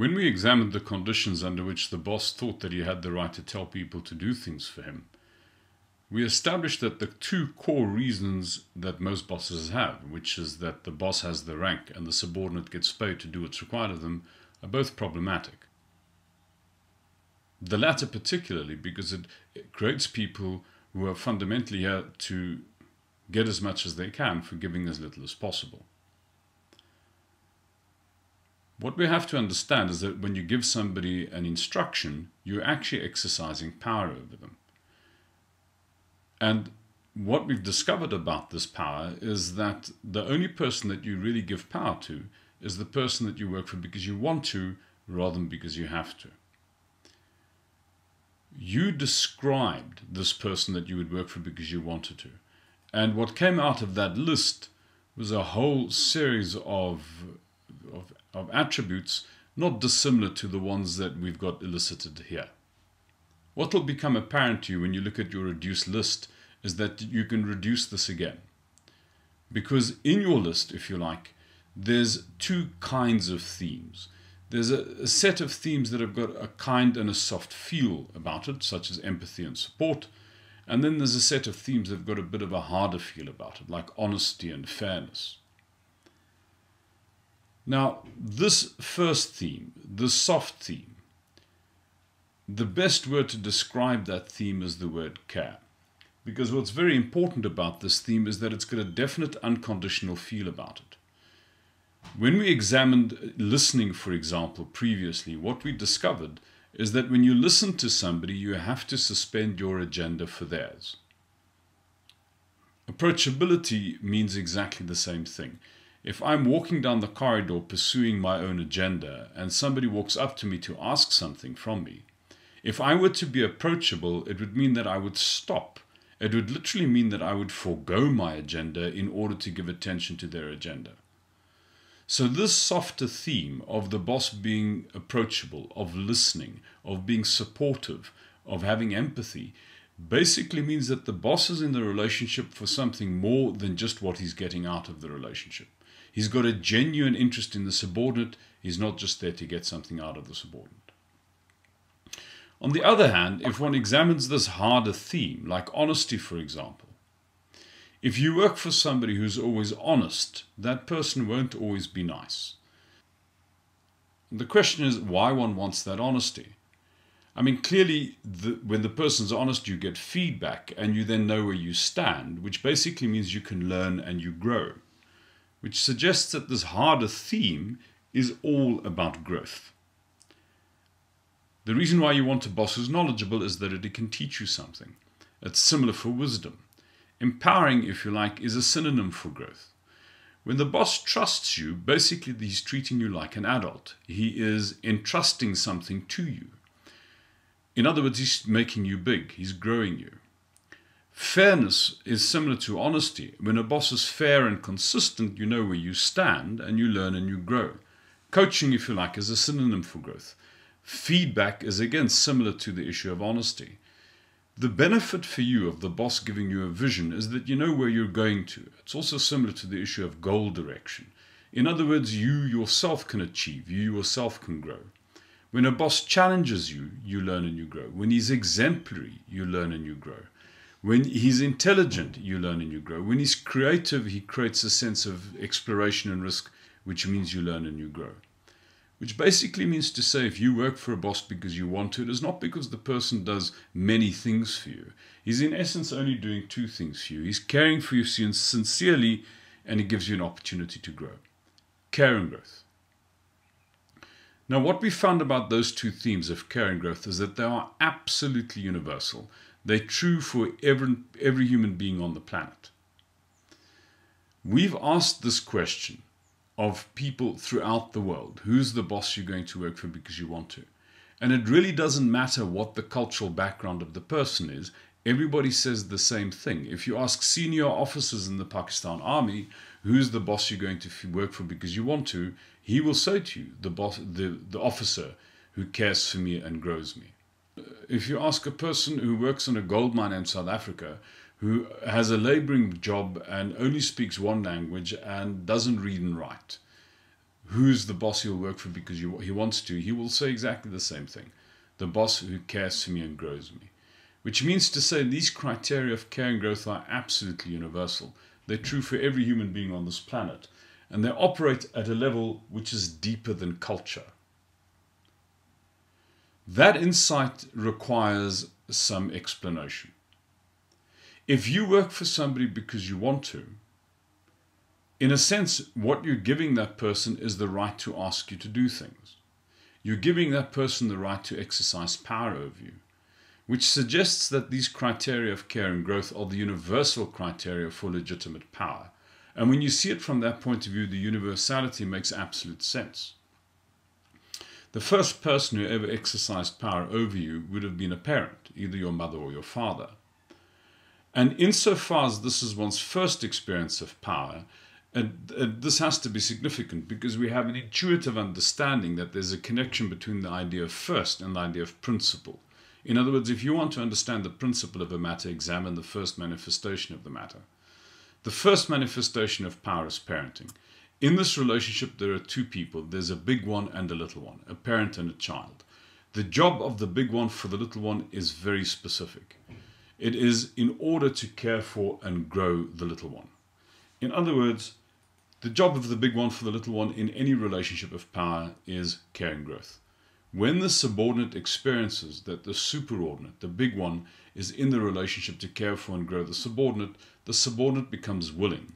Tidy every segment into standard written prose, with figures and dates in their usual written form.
When we examined the conditions under which the boss thought that he had the right to tell people to do things for him, we established that the two core reasons that most bosses have, which is that the boss has the rank and the subordinate gets paid to do what's required of them, are both problematic. The latter particularly because it creates people who are fundamentally here to get as much as they can for giving as little as possible. What we have to understand is that when you give somebody an instruction, you're actually exercising power over them. And what we've discovered about this power is that the only person that you really give power to is the person that you work for because you want to, rather than because you have to. You described this person that you would work for because you wanted to. And what came out of that list was a whole series of attributes not dissimilar to the ones that we've got elicited here. What will become apparent to you when you look at your reduced list is that you can reduce this again. Because in your list, if you like, there's two kinds of themes. There's a set of themes that have got a kind and a soft feel about it, such as empathy and support. And then there's a set of themes that have got a bit of a harder feel about it, like honesty and fairness. Now, this first theme, the soft theme, the best word to describe that theme is the word care. Because what's very important about this theme is that it's got a definite unconditional feel about it. When we examined listening, for example, previously, what we discovered is that when you listen to somebody, you have to suspend your agenda for theirs. Approachability means exactly the same thing. If I'm walking down the corridor pursuing my own agenda and somebody walks up to me to ask something from me, if I were to be approachable, it would mean that I would stop. It would literally mean that I would forego my agenda in order to give attention to their agenda. So this softer theme of the boss being approachable, of listening, of being supportive, of having empathy, basically means that the boss is in the relationship for something more than just what he's getting out of the relationship. He's got a genuine interest in the subordinate. He's not just there to get something out of the subordinate. On the other hand, if one examines this harder theme, like honesty, for example, if you work for somebody who's always honest, that person won't always be nice. The question is why one wants that honesty. I mean, clearly, when the person's honest, you get feedback and you then know where you stand, which basically means you can learn and you grow, which suggests that this harder theme is all about growth. The reason why you want a boss who's knowledgeable is that it can teach you something. It's similar for wisdom. Empowering, if you like, is a synonym for growth. When the boss trusts you, basically he's treating you like an adult. He is entrusting something to you. In other words, he's making you big. He's growing you. Fairness is similar to honesty. When a boss is fair and consistent, you know where you stand and you learn and you grow. Coaching, if you like, is a synonym for growth. Feedback is again similar to the issue of honesty. The benefit for you of the boss giving you a vision is that you know where you're going to. It's also similar to the issue of goal direction. In other words, you yourself can achieve, you yourself can grow. When a boss challenges you, you learn and you grow. When he's exemplary, you learn and you grow. When he's intelligent, you learn and you grow. When he's creative, he creates a sense of exploration and risk, which means you learn and you grow. Which basically means to say if you work for a boss because you want to, it is not because the person does many things for you. He's in essence only doing two things for you. He's caring for you sincerely and he gives you an opportunity to grow. Care and growth. Now what we found about those two themes of care and growth is that they are absolutely universal. They're true for every human being on the planet. We've asked this question of people throughout the world. Who's the boss you're going to work for because you want to? And it really doesn't matter what the cultural background of the person is. Everybody says the same thing. If you ask senior officers in the Pakistan Army, who's the boss you're going to work for because you want to, he will say to you, the officer who cares for me and grows me. If you ask a person who works on a gold mine in South Africa, who has a laboring job and only speaks one language and doesn't read and write, who's the boss he'll work for because he wants to, he will say exactly the same thing. The boss who cares for me and grows me. Which means to say these criteria of care and growth are absolutely universal. They're true for every human being on this planet. And they operate at a level which is deeper than culture. That insight requires some explanation. If you work for somebody because you want to, in a sense, what you're giving that person is the right to ask you to do things. You're giving that person the right to exercise power over you, which suggests that these criteria of care and growth are the universal criteria for legitimate power. And when you see it from that point of view, the universality makes absolute sense. The first person who ever exercised power over you would have been a parent, either your mother or your father. And insofar as this is one's first experience of power, this has to be significant because we have an intuitive understanding that there's a connection between the idea of first and the idea of principle. In other words, if you want to understand the principle of a matter, examine the first manifestation of the matter. The first manifestation of power is parenting. In this relationship, there are two people. There's a big one and a little one, a parent and a child. The job of the big one for the little one is very specific. It is in order to care for and grow the little one. In other words, the job of the big one for the little one in any relationship of power is care and growth. When the subordinate experiences that the superordinate, the big one, is in the relationship to care for and grow the subordinate becomes willing.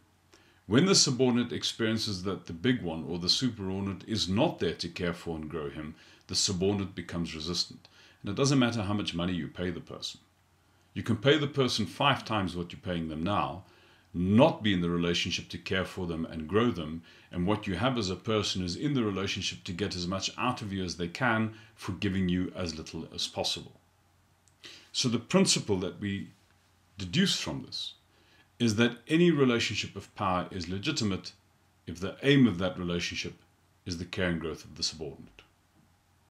When the subordinate experiences that the big one or the superordinate is not there to care for and grow him, the subordinate becomes resistant. And it doesn't matter how much money you pay the person. You can pay the person 5 times what you're paying them now, not be in the relationship to care for them and grow them, and what you have as a person is in the relationship to get as much out of you as they can for giving you as little as possible. So the principle that we deduce from this is that any relationship of power is legitimate if the aim of that relationship is the care and growth of the subordinate.